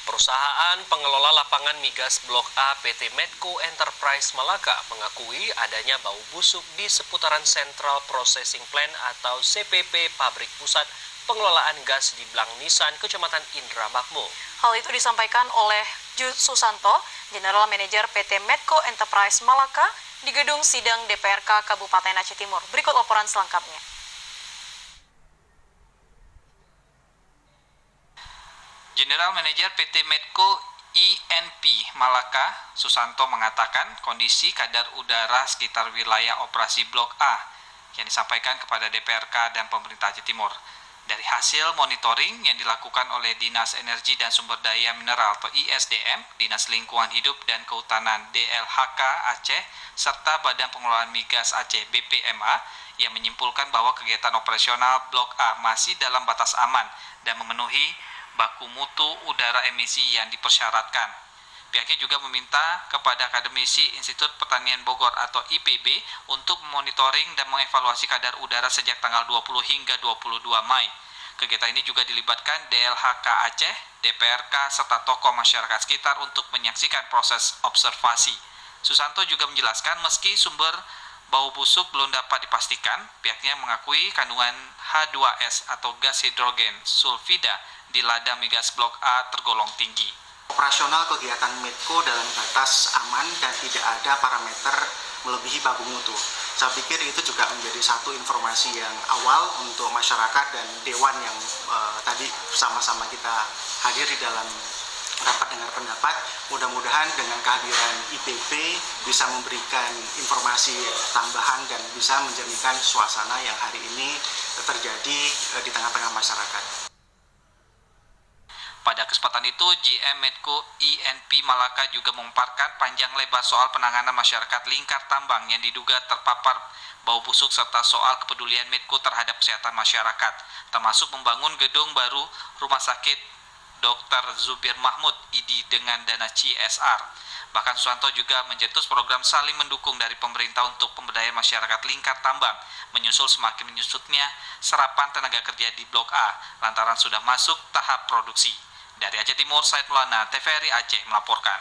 Perusahaan pengelola lapangan migas Blok A PT Medco Enterprise Malaka mengakui adanya bau busuk di seputaran Central Processing Plant atau CPP Pabrik Pusat Pengelolaan Gas di Blang Nisan, Kecamatan Indra Makmur. Hal itu disampaikan oleh Ju Susanto, General Manager PT Medco Enterprise Malaka, di gedung sidang DPRK Kabupaten Aceh Timur. Berikut laporan selengkapnya. General Manager PT Medco INP Malaka, Susanto mengatakan kondisi kadar udara sekitar wilayah operasi Blok A yang disampaikan kepada DPRK dan pemerintah Aceh Timur. Dari hasil monitoring yang dilakukan oleh Dinas Energi dan Sumber Daya Mineral atau ISDM, Dinas Lingkungan Hidup dan Kehutanan DLHK Aceh, serta Badan Pengelolaan Migas Aceh BPMA, yang menyimpulkan bahwa kegiatan operasional Blok A masih dalam batas aman dan memenuhi baku mutu udara emisi yang dipersyaratkan. Pihaknya juga meminta kepada Akademisi Institut Pertanian Bogor atau IPB untuk memonitoring dan mengevaluasi kadar udara sejak tanggal 20 hingga 22 Mei. Kegiatan ini juga dilibatkan DLHK Aceh, DPRK, serta tokoh masyarakat sekitar untuk menyaksikan proses observasi. Susanto juga menjelaskan meski sumber bau busuk belum dapat dipastikan, pihaknya mengakui kandungan H2S atau gas hidrogen sulfida di ladang migas Blok A tergolong tinggi. Operasional kegiatan Medco dalam batas aman dan tidak ada parameter melebihi baku mutu. Saya pikir itu juga menjadi satu informasi yang awal untuk masyarakat dan Dewan yang tadi sama-sama kita hadir di dalam rapat dengar pendapat. Mudah-mudahan dengan kehadiran IPB bisa memberikan informasi tambahan dan bisa menjernihkan suasana yang hari ini terjadi di tengah-tengah masyarakat. Pada kesempatan itu, GM Medco INP Malaka juga memaparkan panjang lebar soal penanganan masyarakat lingkar tambang yang diduga terpapar bau busuk serta soal kepedulian Medco terhadap kesehatan masyarakat, termasuk membangun gedung baru Rumah Sakit Dr. Zubir Mahmud ID dengan dana CSR. Bahkan Susanto juga mencetus program saling mendukung dari pemerintah untuk pemberdayaan masyarakat lingkar tambang, menyusul semakin menyusutnya serapan tenaga kerja di Blok A, lantaran sudah masuk tahap produksi. Dari Aceh Timur, Said Maulana, TVRI Aceh melaporkan.